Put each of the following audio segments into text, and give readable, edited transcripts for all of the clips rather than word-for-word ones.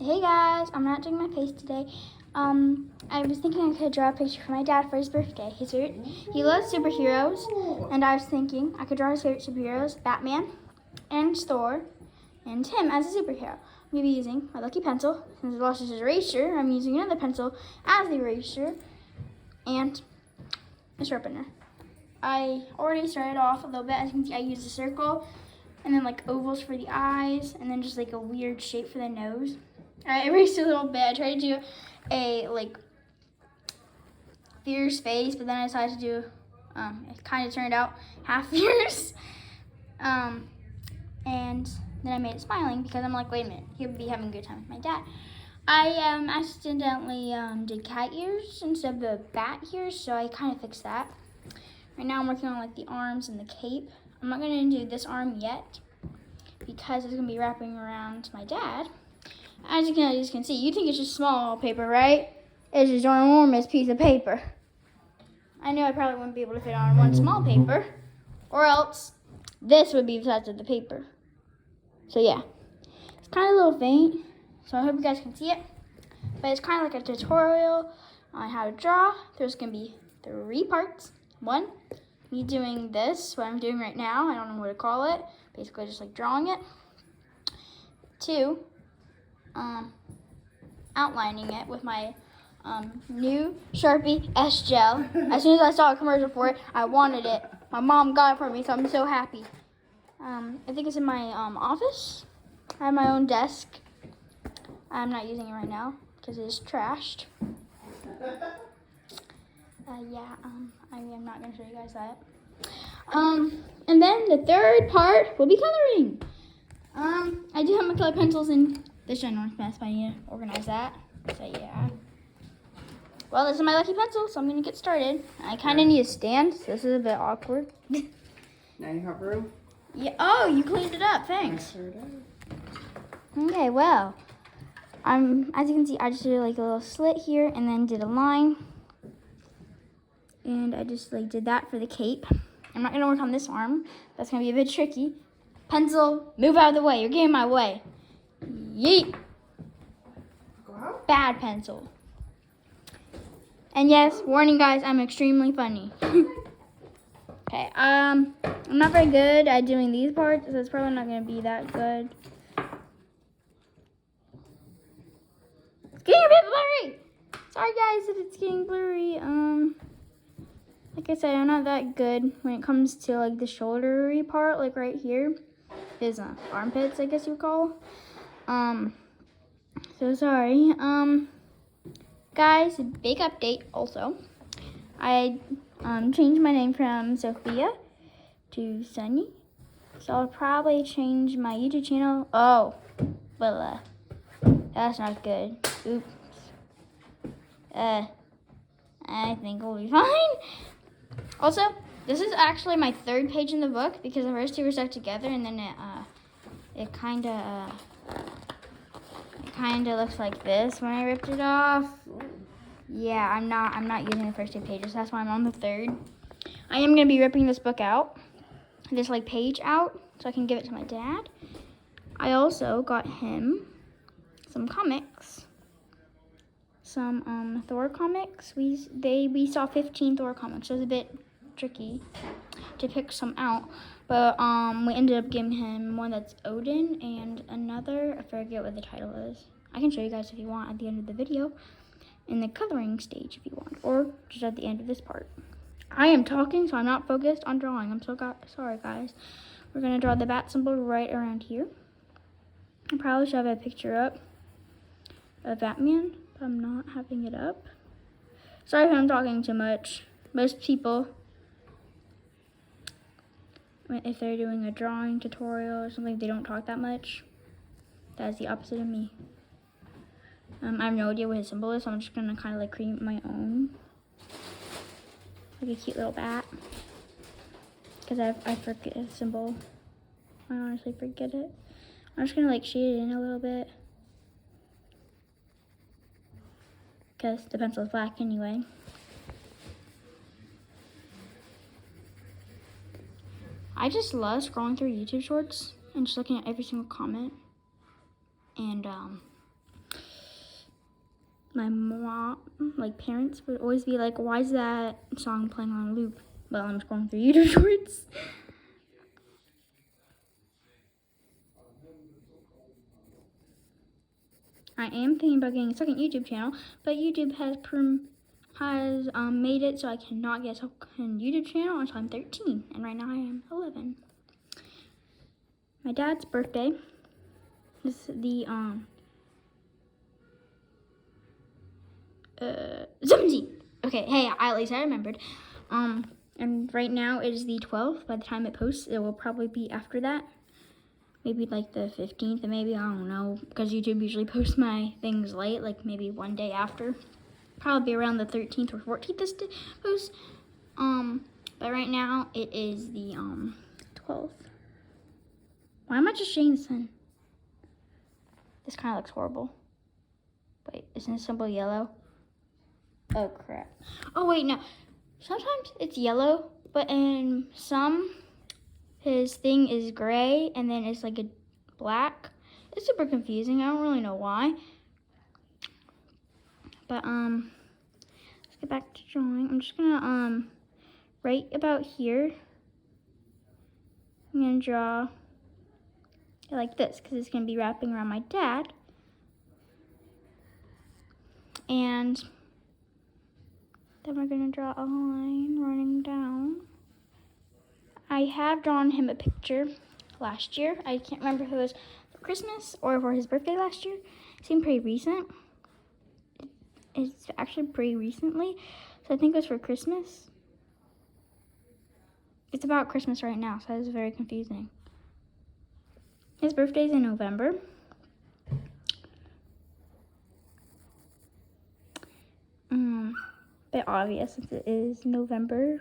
Hey guys, I'm not doing my face today. I was thinking I could draw a picture for my dad for his birthday. He loves superheroes, and I was thinking I could draw his favorite superheroes, Batman and Thor, and him as a superhero. I'm going to be using my lucky pencil. Since I lost his eraser, I'm using another pencil as the eraser, and a sharpener. I already started off a little bit. As you can see, I used a circle, and then like ovals for the eyes, and then just like a weird shape for the nose. I erased a little bit. I tried to do a like fierce face, but then I decided to do, it kind of turned out half fierce. And then I made it smiling because I'm like, wait a minute, he would be having a good time with my dad. I accidentally did cat ears instead of the bat ears, so I kind of fixed that. Right now I'm working on like the arms and the cape. I'm not going to do this arm yet because it's going to be wrapping around my dad. As you guys can see, you think it's just small paper, right? It's just an enormous piece of paper. I know I probably wouldn't be able to fit on one small paper, or else this would be the size of the paper. So yeah, it's kind of a little faint, so I hope you guys can see it. But it's kind of like a tutorial on how to draw. There's going to be 3 parts. 1, me doing this, what I'm doing right now. I don't know what to call it. Basically just like drawing it. 2, outlining it with my new Sharpie S Gel. As soon as I saw a commercial for it, I wanted it. My mom got it for me, so I'm so happy. I think it's in my office. I have my own desk. I'm not using it right now because it is trashed. I am not going to show you guys that. And then the 3rd part will be coloring. I do have my colored pencils in this ginormous mess, but I need to organize that. So yeah. Well, this is my lucky pencil, so I'm going to get started. I kind of need a stand, so this is a bit awkward. Now you have room? Yeah. Oh, you cleaned it up. Thanks. Sure did. Okay, well, as you can see, I just did like a little slit here and then did a line. And I just like did that for the cape. I'm not going to work on this arm. That's going to be a bit tricky. Pencil, move out of the way. You're getting in my way. Yeet. Go out. Bad pencil. And yes, warning guys, I'm extremely funny. Okay, I'm not very good at doing these parts, so it's probably not going to be that good. It's getting a bit blurry. Sorry guys if it's getting blurry. Like I said, I'm not that good when it comes to like the shouldery part, like right here. His armpits, I guess you would call. So sorry. Guys, big update also. I changed my name from Sophia to Sunny. So I'll probably change my YouTube channel. Oh, well, that's not good. Oops. I think we'll be fine. Also, this is actually my 3rd page in the book because the first 2 were stuck together, and then it kind of looks like this when I ripped it off. Yeah, I'm not using the first 2 pages. That's why I'm on the 3rd. I am gonna be ripping this book out, this like page out, so I can give it to my dad. I also got him some comics. Some Thor comics. We saw 15 Thor comics. So it was a bit tricky to pick some out, but we ended up giving him one that's Odin and another, I forget what the title is. I can show you guys if you want at the end of the video, in the coloring stage if you want, or just at the end of this part. I am talking, so I'm not focused on drawing. I'm so sorry guys. We're gonna draw the bat symbol right around here. I probably should have a picture up of Batman, but I'm not having it up. Sorry if I'm talking too much. Most people, if they're doing a drawing tutorial or something, they don't talk that much. That is the opposite of me. I have no idea what his symbol is, so I'm just gonna kind of like create my own, like a cute little bat. Because I forget his symbol. I honestly forget it. I'm just gonna like shade it in a little bit, because the pencil is black anyway. I just love scrolling through YouTube shorts and just looking at every single comment. And my mom, like parents, would always be like, why is that song playing on loop while I'm scrolling through YouTube shorts? I am thinking about getting a second YouTube channel, but YouTube has made it so I cannot get a second YouTube channel until I'm 13, and right now I am 11. My dad's birthday is the 17th. Okay, hey, at least I remembered. And right now it is the 12th. By the time it posts, it will probably be after that. Maybe like the 15th, and maybe, I don't know, because YouTube usually posts my things late, like maybe one day after. Probably around the 13th or 14th this post. But right now it is the 12th. Why am I just shading the sun? This kind of looks horrible. Wait, isn't this symbol yellow? Oh crap. Oh wait, no. Sometimes it's yellow, but in some, his thing is gray and then it's like a black. It's super confusing. I don't really know why. But let's get back to drawing. I'm just gonna right about here, I'm gonna draw it like this because it's gonna be wrapping around my dad. And then we're gonna draw a line running down. I have drawn him a picture last year. I can't remember if it was for Christmas or for his birthday last year. It seemed pretty recent. It's actually pretty recently, so I think it was for Christmas. It's about Christmas right now, so it's very confusing. His birthday's in November. Bit obvious since it is November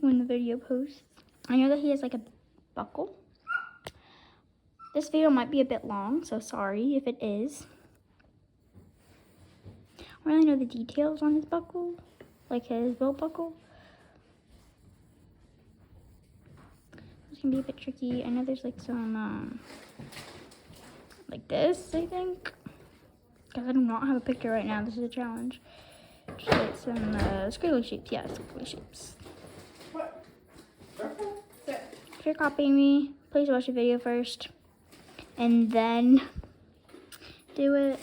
when the video posts. I know that he has like a buckle. This video might be a bit long, so sorry if it is. I don't really know the details on his buckle, like his belt buckle. This can be a bit tricky. I know there's like some, like this, I think. Because I do not have a picture right now. This is a challenge. Just like some squiggly shapes. Yeah, squiggly shapes. What? Sit. If you're copying me, please watch the video first. And then do it.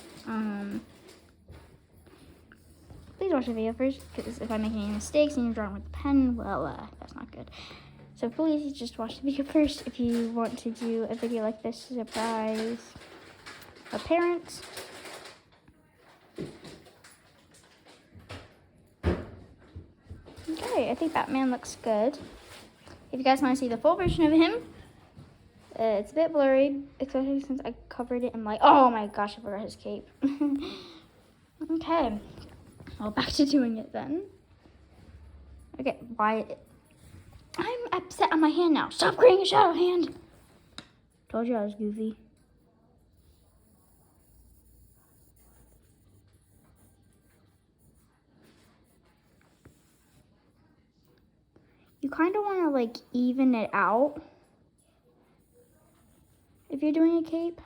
Please watch the video first, because if I make any mistakes and you're drawing with a pen, well, that's not good. So please just watch the video first if you want to do a video like this to surprise a parent. Okay, I think Batman looks good. If you guys want to see the full version of him, it's a bit blurry, especially since I covered it in light. Oh my gosh, I forgot his cape. Okay, well, back to doing it then. Okay, why? I'm upset on my hand now. Stop creating a shadow hand. Told you I was goofy. You kind of want to like even it out if you're doing a cape.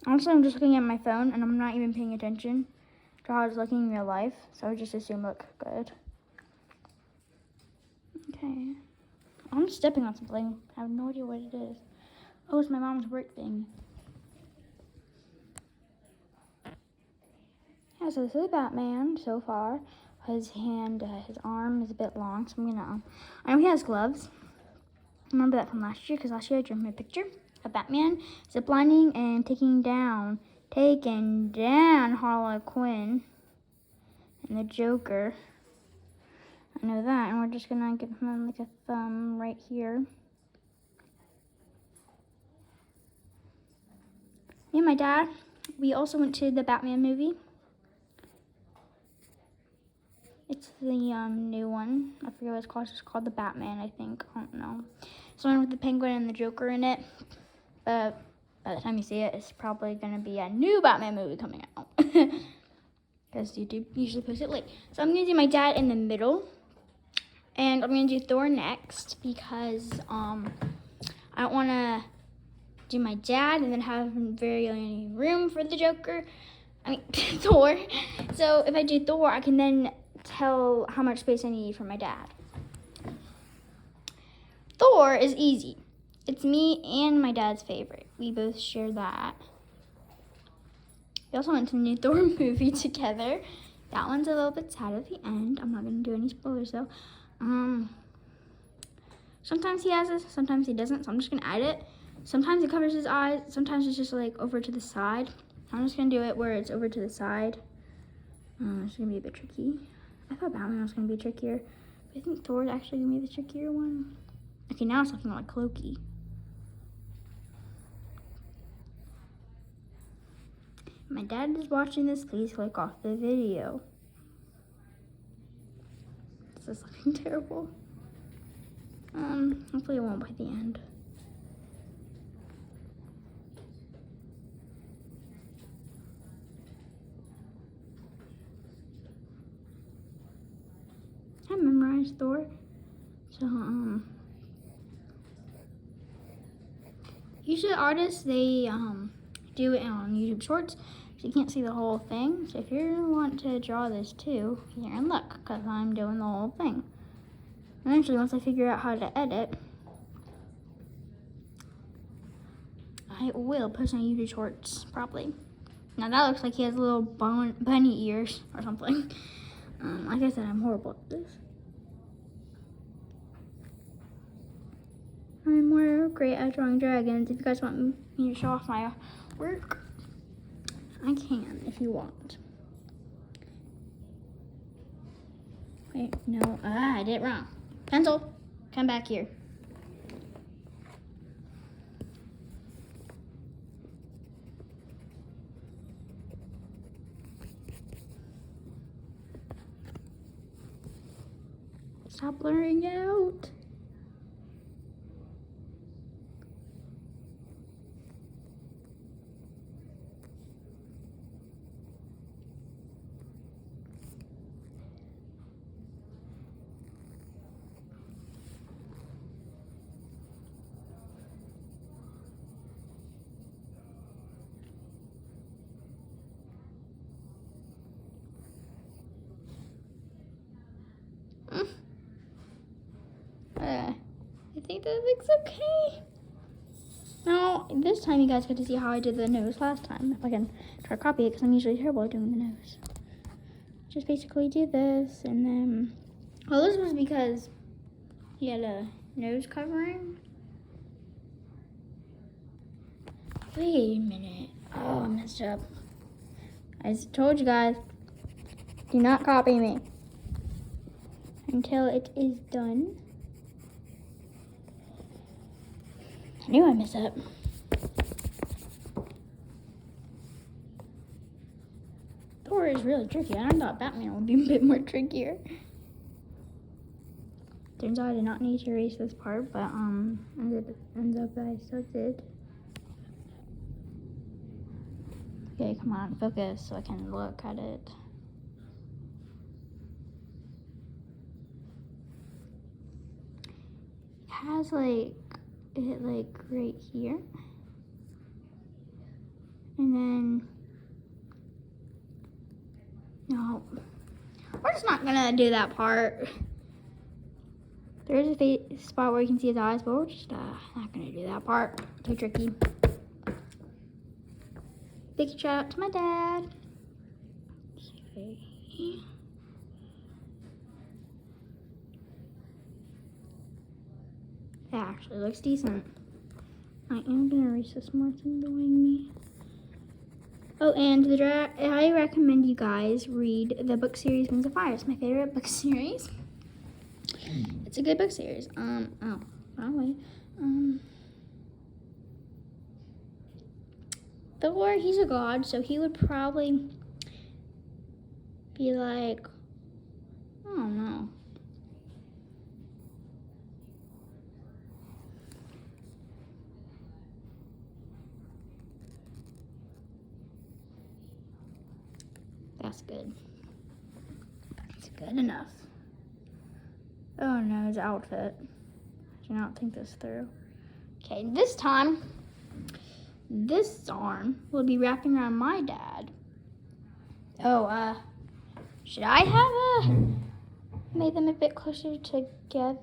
Honestly, I'm just looking at my phone and I'm not even paying attention to how it's looking in real life, so I just assume look good. Okay. I'm stepping on something. I have no idea what it is. Oh, it's my mom's work thing. Yeah, so this is Batman so far. His hand, his arm is a bit long, so I'm gonna, I know he has gloves. Remember that from last year, because last year I drew him a picture of Batman ziplining and taking down Harley Quinn and the Joker. I know that, and we're just gonna give him like a thumb right here. Me and my dad, we also went to the Batman movie. It's the new one. I forget what it's called. It's called The Batman, I think. I don't know. It's the one with the Penguin and the Joker in it. But by the time you see it, it's probably going to be a new Batman movie coming out. Because YouTube usually posts it late. So I'm going to do my dad in the middle. And I'm going to do Thor next. Because I don't want to do my dad and then have very only room for the Joker. I mean, Thor. So if I do Thor, I can then tell how much space I need for my dad. Thor is easy. It's me and my dad's favorite. We both share that. We also went to the new Thor movie together. That one's a little bit sad at the end. I'm not going to do any spoilers though. Sometimes he has this, sometimes he doesn't, so I'm just going to add it. Sometimes it covers his eyes, sometimes it's just like over to the side. I'm just going to do it where it's over to the side. It's going to be a bit tricky. I thought Batman was going to be trickier, but I think Thor is actually going to be the trickier one. Okay, now it's looking like Loki. My dad is watching this. Please click off the video. This is looking terrible. Hopefully it won't by the end. I memorized Thor. So, usually artists, they, do it on YouTube Shorts. So you can't see the whole thing. So if you want to draw this too, you're in luck because I'm doing the whole thing. Eventually, once I figure out how to edit, I will post on YouTube Shorts, probably. Now that looks like he has little bunny ears or something. Like I said, I'm horrible at this. I'm more great at drawing dragons. If you guys want me to show off my work, I can if you want. Wait, no, I did it wrong. Pencil, come back here. Stop blurring out. I think that looks okay. Now, this time you guys get to see how I did the nose last time. If I can try to copy it, because I'm usually terrible at doing the nose. Just basically do this, and then... Well, this was because he had a nose covering. Wait a minute. Oh, I messed up. I told you guys, do not copy me until it is done. I knew I messed up. Thor is really tricky. I thought Batman would be a bit more trickier. Turns out I did not need to erase this part, but ends up that I still did. Okay, come on, focus so I can look at it. It has like right here, and then no, we're just not gonna do that part. There is a spot where you can see his eyes, but we're just not gonna do that part. Too tricky. Big shout out to my dad. Okay. That actually looks decent. I am gonna erase this more. It's annoying me. Oh, and I recommend you guys read the book series Wings of Fire. It's my favorite book series. It's a good book series. Oh, wrong way. Thor, he's a god, so he would probably be like, I don't know. That's good. It's good enough. Oh no, his outfit. I do not think this through. Okay, this time this arm will be wrapping around my dad. Oh, should I have made them a bit closer together?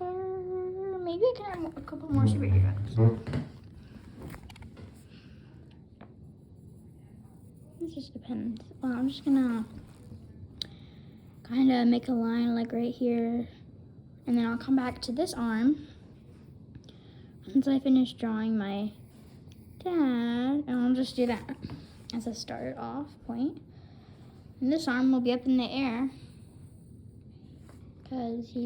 Maybe I can add a couple more superhero drugs. It just depends. Well, I'm just gonna kind of make a line like right here, and then I'll come back to this arm once I finish drawing my dad, and I'll just do that as a start off point. And this arm will be up in the air because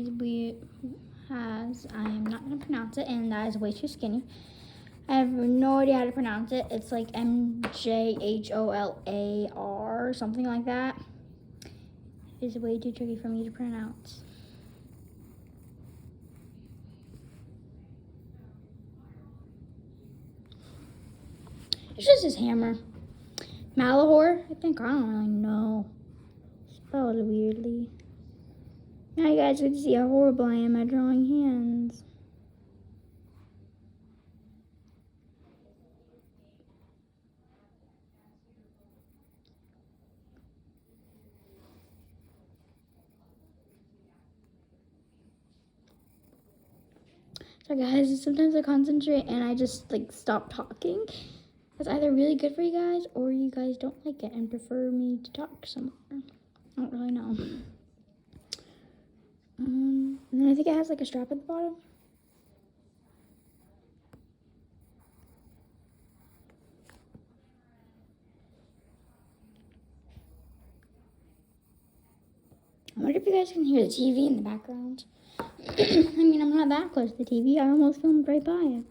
I'm not gonna pronounce it, and that is way too skinny. I have no idea how to pronounce it. It's like MJHOLAR, something like that. It's way too tricky for me to pronounce. It's just his hammer. Malahor, I think. I don't really know. Spelled weirdly. Now you guys can see how horrible I am at drawing hands. So guys, sometimes I concentrate and I just like stop talking. It's either really good for you guys or you guys don't like it and prefer me to talk some more. I don't really know. And then I think it has like a strap at the bottom. I wonder if you guys can hear the TV in the background. I mean, I'm not that close to the TV. I almost filmed right by it.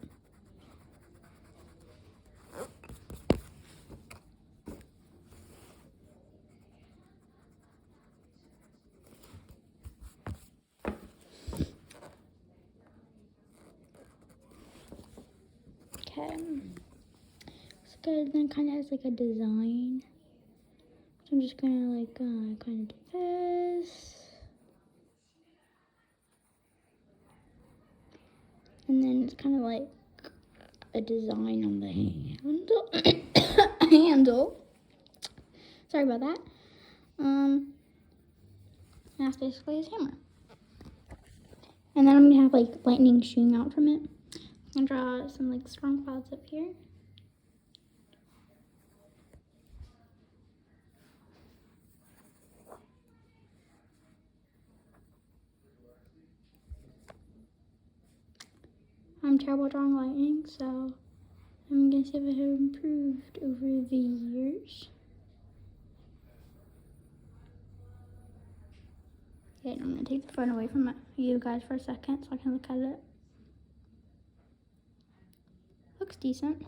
Okay. Looks good. Then it kind of has like a design. So I'm just gonna like kind of do this. And then it's kind of like a design on the handle. Sorry about that. And that's basically his hammer. And then I'm gonna have like lightning shooting out from it. I'm gonna draw some like storm clouds up here. I'm terrible at drawing lightning, so I'm gonna see if I have improved over the years. Okay, I'm gonna take the phone away from you guys for a second so I can look at it. Looks decent.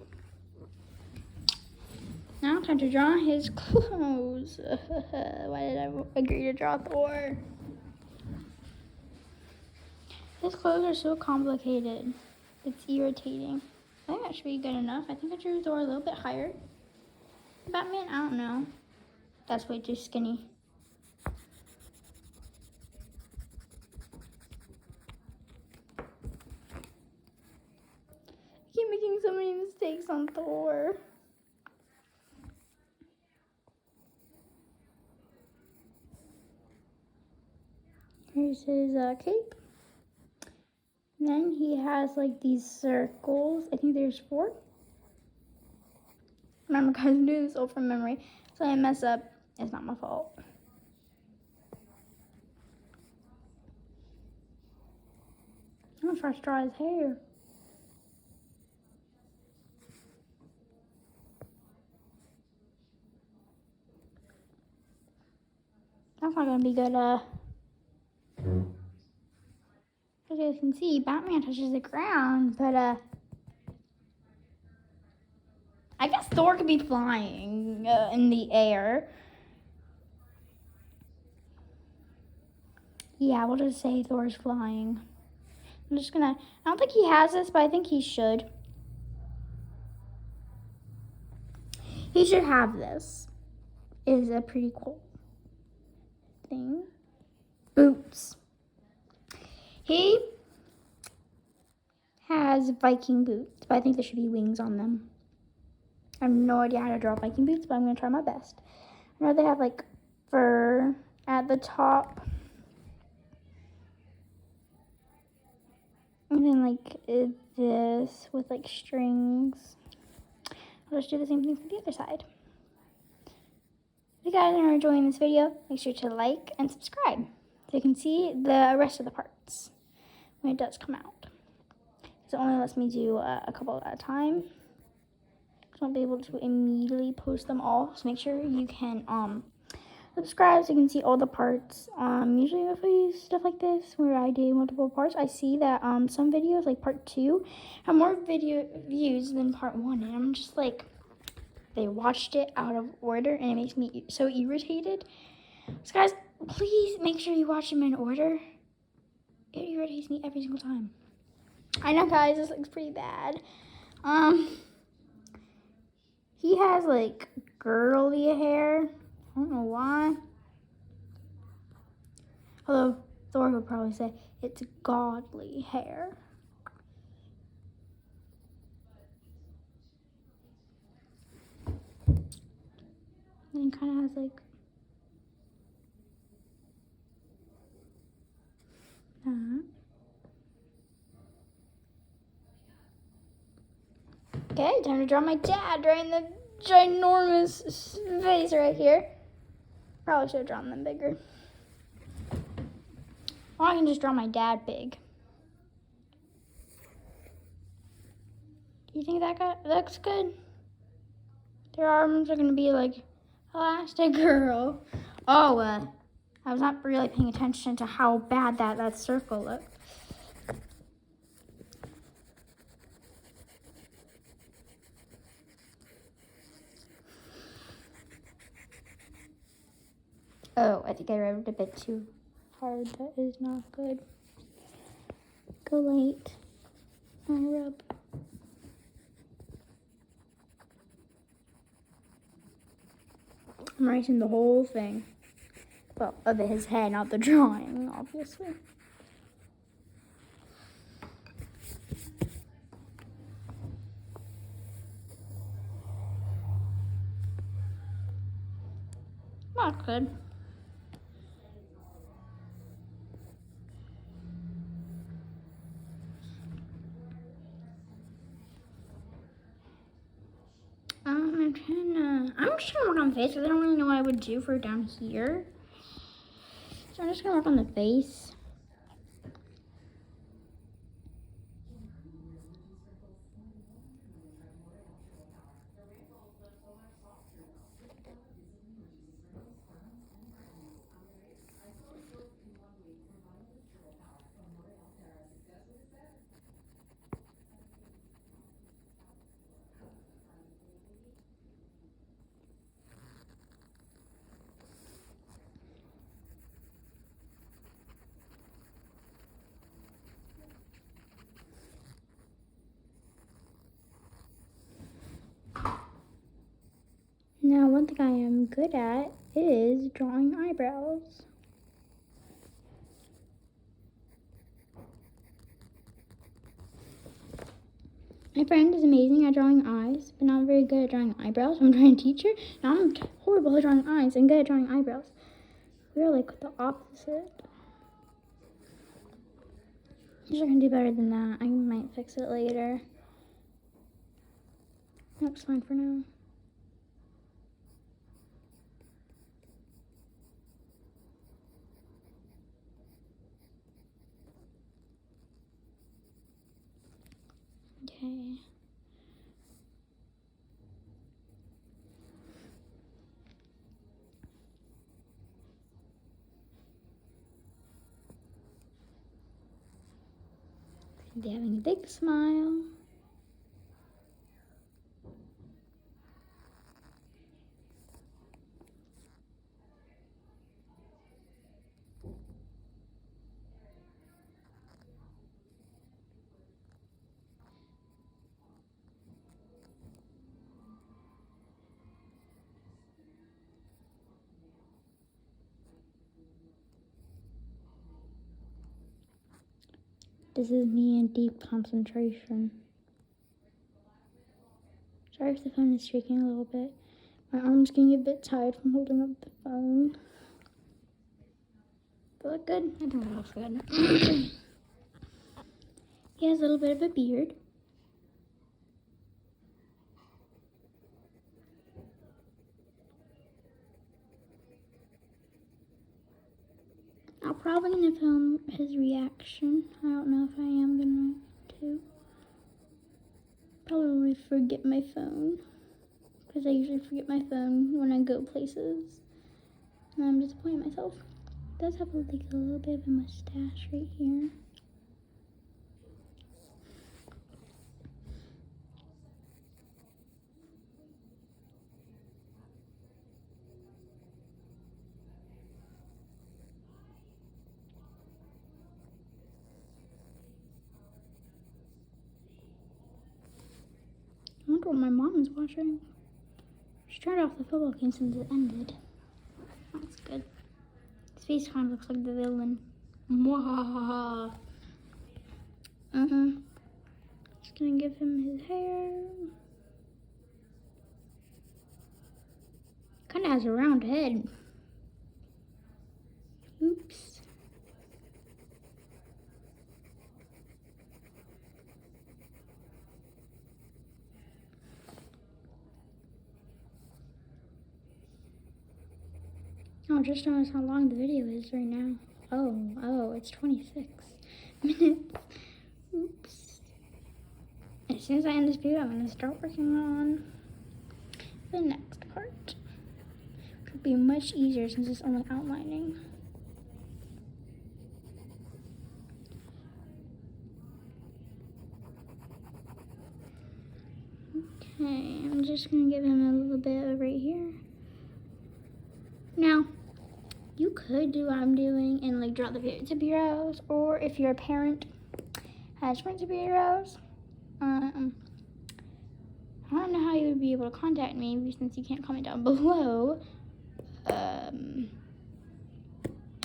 Now time to draw his clothes. Why did I agree to draw Thor? His clothes are so complicated. It's irritating. I think that should be good enough. I think I drew Thor a little bit higher. Batman, I don't know. That's way too skinny. I keep making so many mistakes on Thor. Here's his cape. And then he has like these circles. I think there's 4. Remember guys, I'm doing this all from memory. So I mess up. It's not my fault. I'm gonna try to draw his hair. That's not gonna be good. As you guys can see, Batman touches the ground, but I guess Thor could be flying in the air. Yeah, we'll just say Thor's flying. I'm just gonna, I don't think he has this, but I think he should. He should have this. It is a pretty cool thing. Boots. He has Viking boots, but I think there should be wings on them. I have no idea how to draw Viking boots, but I'm going to try my best. I know they have like fur at the top. And then like this with like strings. I'll just do the same thing for the other side. If you guys are enjoying this video, make sure to like and subscribe so you can see the rest of the parts when it does come out. So it only lets me do a couple at a time. I won't be able to immediately post them all, so make sure you can subscribe so you can see all the parts. Usually if I use stuff like this where I do multiple parts, I see that some videos like part 2 have more video views than part 1, and I'm just like, they watched it out of order and it makes me so irritated. So guys, please make sure you watch them in order. It irritates me every single time. I know guys, this looks pretty bad. He has like girly hair. I don't know why. Although Thor would probably say it's godly hair. And it kind of has like that. Okay, time to draw my dad right in the ginormous face right here. Probably should have drawn them bigger. Or I can just draw my dad big. Do you think that looks good? Their arms are gonna be like Elastigirl. Oh, I was not really paying attention to how bad that circle looked. Oh, I think I rubbed a bit too hard. That is not good. Go light. I rub. I'm writing the whole thing. Well, of his head, not the drawing, obviously. Not good. I'm just gonna work on the face because I don't really know what I would do for down here. So I'm just gonna work on the face. Now, one thing I am good at is drawing eyebrows. My friend is amazing at drawing eyes, but not very good at drawing eyebrows. I'm trying to teach her. Now I'm horrible at drawing eyes and good at drawing eyebrows. We're like the opposite. I'm sure I can do better than that. I might fix it later. Looks fine for now. Okay. They're having a big smile. This is me in deep concentration. Sorry if the phone is shaking a little bit. My arm's getting a bit tired from holding up the phone. Does it look good? I think it looks good. He has a little bit of a beard. I'm probably gonna film his reaction. I don't know if I am gonna to. Probably forget my phone. Because I usually forget my phone when I go places. And I'm disappointing myself. It does have like a little bit of a mustache right here. I wonder what my mom is watching. She turned off the football game since it ended. That's good. His face kind of looks like the villain. Mwahaha. Just gonna give him his hair. Kind of has a round head. Oops. Oh, just noticed how long the video is right now. Oh, it's 26 minutes. Oops. As soon as I end this video, I'm gonna start working on the next part. Which will be much easier since it's only outlining. Okay, I'm just gonna give him a little bit of right here. Now, you could do what I'm doing and like draw the favorite superheroes, or if you're a parent has different superheroes, I don't know how you would be able to contact me since you can't comment down below. I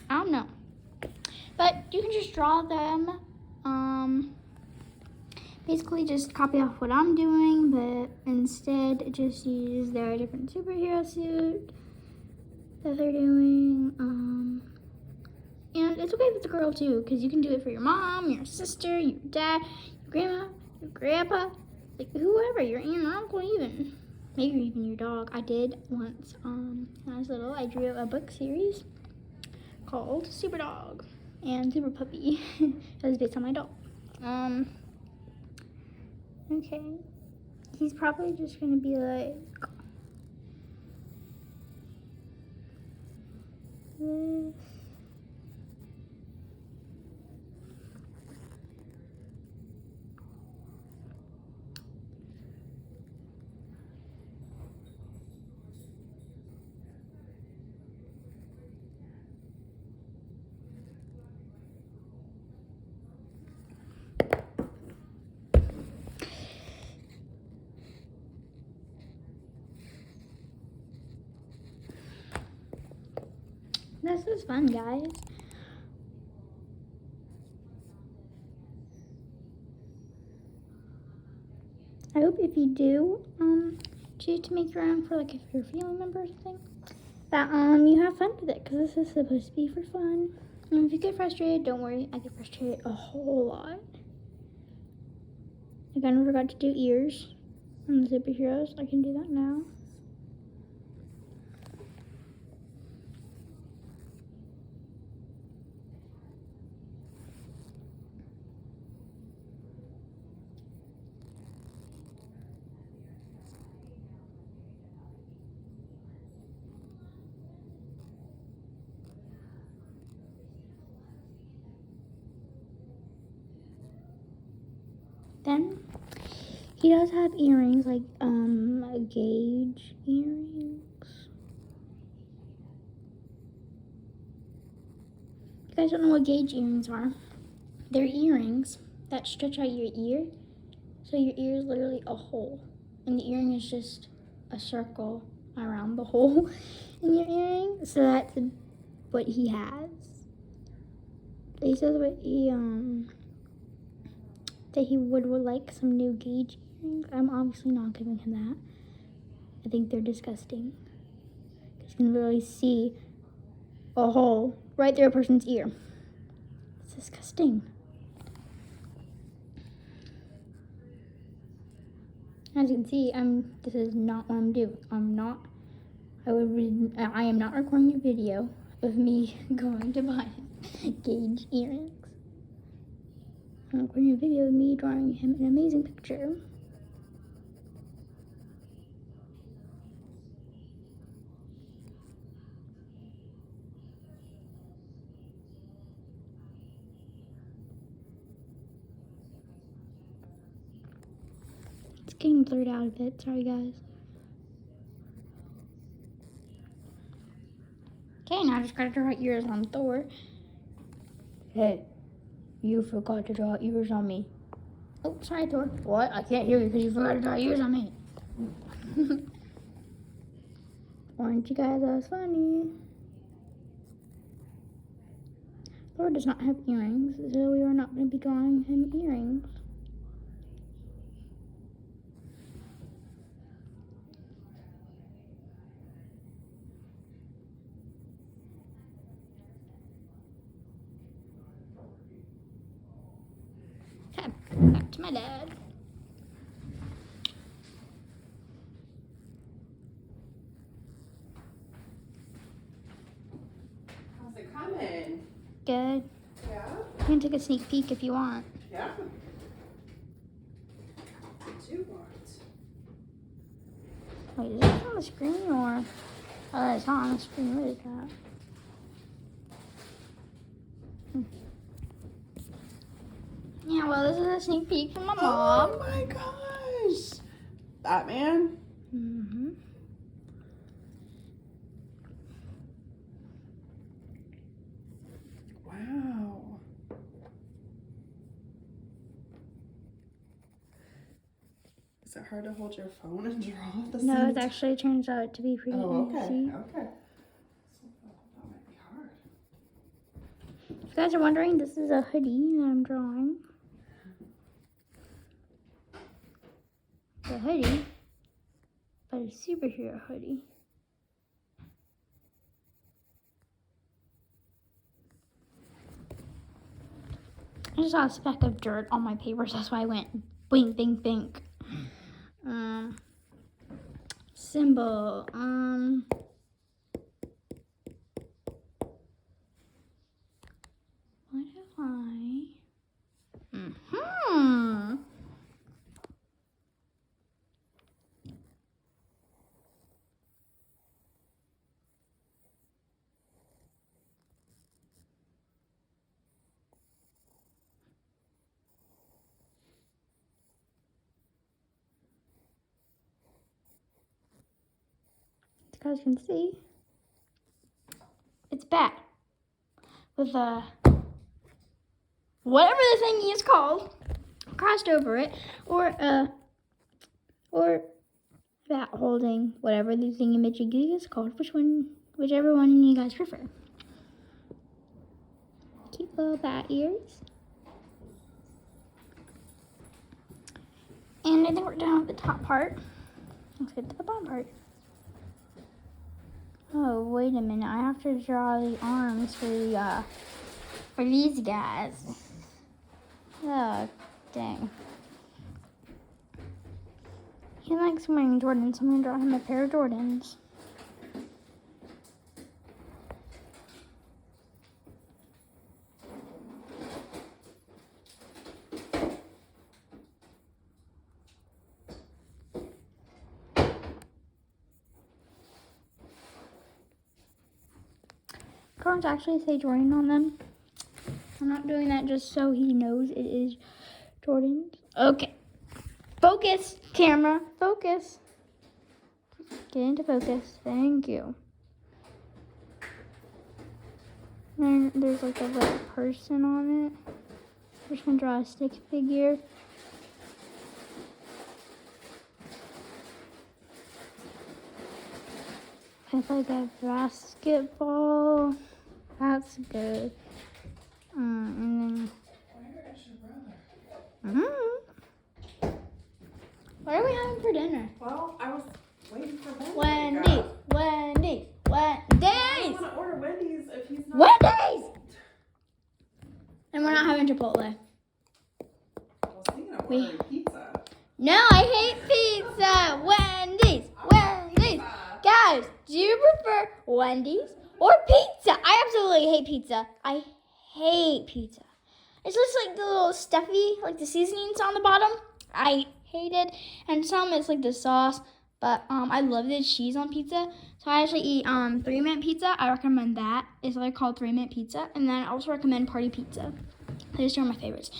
don't know, but you can just draw them. Basically just copy off what I'm doing, but instead just use their different superhero suit that they're doing. And it's okay if it's a girl too, because you can do it for your mom, your sister, your dad, your grandma, your grandpa, like whoever, your aunt or uncle even. Maybe even your dog. I did once, when I was little, I drew a book series called Super Dog and Super Puppy. It was based on my dog. Okay. He's probably just gonna be like this. This is fun, guys. I hope if you do choose to make your own for like if you're a family member or something, that you have fun with it, because this is supposed to be for fun. And if you get frustrated, don't worry, I get frustrated a whole lot. Like I never got to do ears on the superheroes. I can do that now. Then he does have earrings, like gauge earrings. You guys don't know what gauge earrings are? They're earrings that stretch out your ear, so your ear is literally a hole, and the earring is just a circle around the hole in your earring. So that's what he has. He says what he that he would like some new gauge earrings. I'm obviously not giving him that. I think they're disgusting. You can really see a hole right through a person's ear. It's disgusting. As you can see, this is not what I'm doing. I am not recording a video of me going to buy him Gage earrings. I'm recording a video of me drawing him an amazing picture. It's getting blurred out a bit, sorry guys. Okay, now I just gotta draw ears on Thor. Hey, you forgot to draw ears on me. Oh, sorry Thor. What? I can't hear you because you forgot to draw ears on me. Aren't you guys as funny? Thor does not have earrings, so we are not going to be drawing him earrings. Okay, back to my dad. How's it coming? Good. Yeah? You can take a sneak peek if you want. Yeah. I do want. Wait, is this on the screen or? Oh, it's not on the screen. What is that? Yeah, well, this is a sneak peek from my mom. Oh my gosh. Batman? Mm-hmm. Wow. Is it hard to hold your phone and draw at the same No, time? it actually turns out to be pretty Oh, okay. easy. Okay. That might be hard. If you guys are wondering, this is a hoodie that I'm drawing. It's a hoodie, but a superhero hoodie. I just saw a speck of dirt on my papers, that's why I went bink, bink, bink. Symbol, what if I, as you guys can see, it's bat with a whatever the thing is called crossed over it, or bat holding whatever the thingamajiggy is called, whichever one you guys prefer. Cute little bat ears. And I think we're done with the top part. Let's get to the bottom part. Oh, wait a minute. I have to draw the arms for these guys. Oh, dang. He likes wearing Jordans, so I'm going to draw him a pair of Jordans. Cards actually say Jordan on them. I'm not doing that just so he knows it is Jordan. Okay. Focus, camera. Focus. Get into focus. Thank you. And there's like a little person on it. I'm just going to draw a stick figure. It's like a basketball. That's good. And then. Where is your brother? What are we having for dinner? Well, I was waiting for Ben. Wendy's. Wendy's. I Wendy's. want to order Wendy's if he's not. Wendy's. And we're not having Chipotle. I was thinking of ordering pizza. No, I hate pizza. Wendy's. Wendy's. Guys, do you prefer Wendy's or pizza? I absolutely hate pizza. I hate pizza. It's just like the little stuffy, like the seasonings on the bottom. I hate it. And some it's like the sauce. But I love the cheese on pizza. So I actually eat 3-minute pizza. I recommend that. It's like called 3-minute pizza. And then I also recommend party pizza. Those two are my favorites.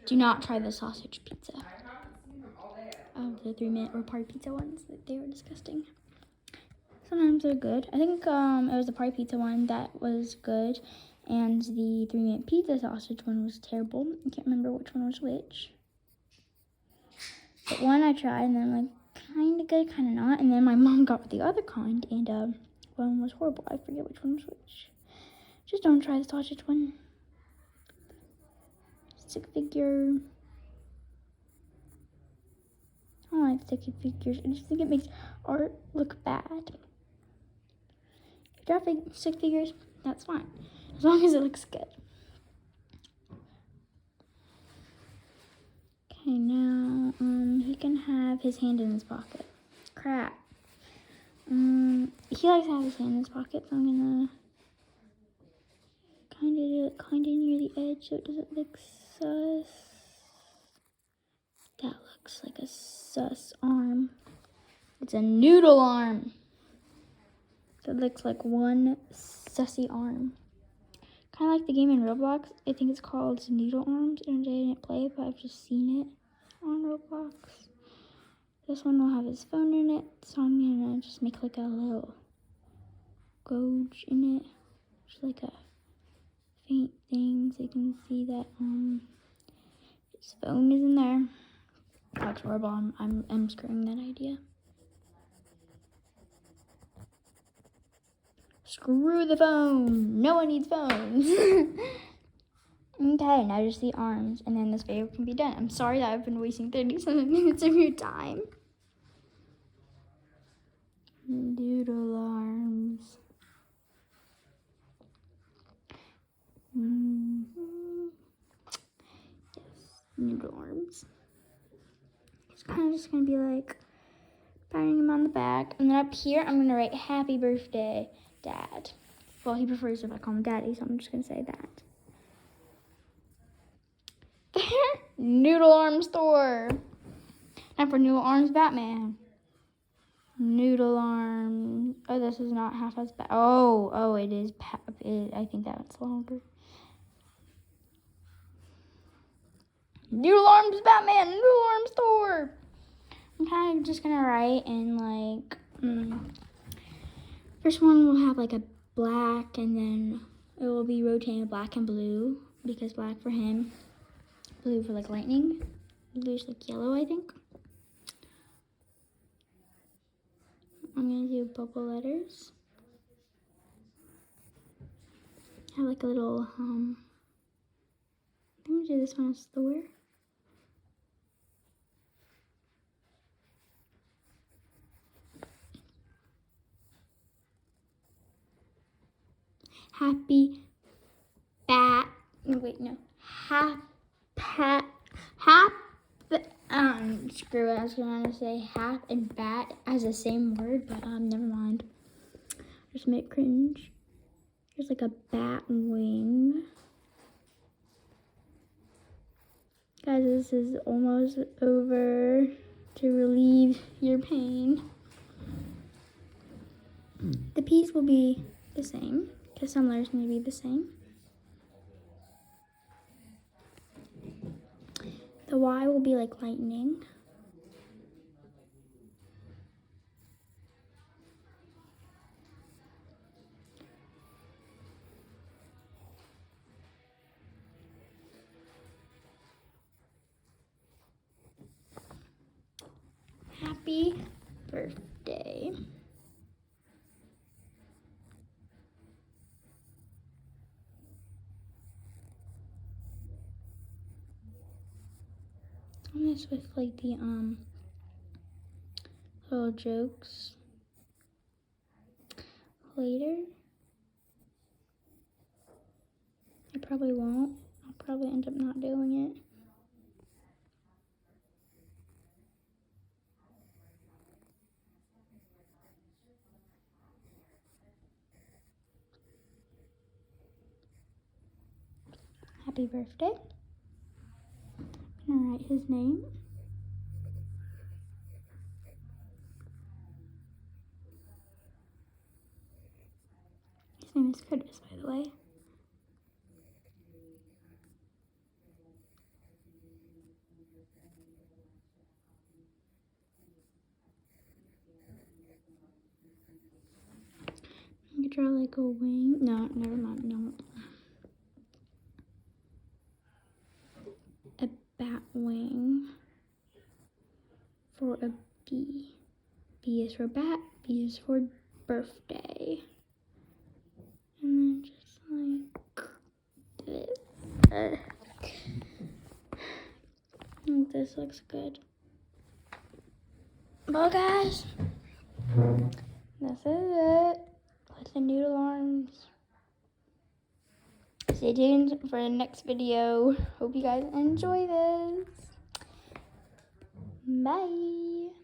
Do not try the sausage pizza. Oh, the 3-minute or party pizza ones. They were disgusting. Sometimes they're good. I think it was the party pizza one that was good. And the 3-minute pizza sausage one was terrible. I can't remember which one was which. But one I tried and then like kind of good, kind of not. And then my mom got the other kind and one was horrible. I forget which one was which. Just don't try the sausage one. Stick figure. I don't like sticky figures. I just think it makes art look bad. If you draw stick figures, that's fine. As long as it looks good. Okay, now he can have his hand in his pocket. Crap. He likes to have his hand in his pocket, so I'm gonna kind of do it kind of near the edge so it doesn't look sus. That looks like a sus arm. It's a noodle arm. So it looks like one sussy arm. Kind of like the game in Roblox. I think it's called Noodle Arms, and I didn't play it, but I've just seen it on Roblox. This one will have his phone in it, so I'm gonna just make like a little gouge in it, just like a faint thing, so you can see that his phone is in there. That's horrible. I'm screwing that idea. Screw the phone. No one needs phones. Okay, now just the arms, and then this video can be done. I'm sorry that I've been wasting 37 minutes of your time. Noodle arms. Yes, noodle arms. It's kind of just gonna be like patting him on the back, and then up here I'm gonna write "Happy Birthday, Dad." Well, he prefers if I call him Daddy, so I'm just gonna say that. Noodle Arms Thor. And for Noodle Arms Batman. Noodle Arms. Oh, this is not half as bad. Oh, it is. I think that's longer. Noodle Arms Batman. Noodle Arms Thor. I'm kind of just gonna write in like. First one will have like a black, and then it will be rotating black and blue because black for him. Blue for like lightning. Blue's like yellow, I think. I'm gonna do bubble letters. Have like a little I'm gonna do this one as Thor. Happy bat. Wait, no. Screw it. I was gonna say hap and bat as the same word, but never mind. Just make it cringe. There's like a bat wing. Guys, this is almost over to relieve your pain. The P's will be the same, because some letters may be the same. The Y will be like lightning. Happy birthday. I'm gonna with like the little jokes later. I probably won't. I'll probably end up not doing it. Happy birthday. I'm gonna write his name. His name is Curtis, by the way. I could draw like a wing. No, never mind. No. A bat wing for a bee. B is for bat. B is for birthday. And then just like this. I think this looks good. Well, guys, this is it with the noodle arms. Stay tuned for the next video. Hope you guys enjoy this. Bye.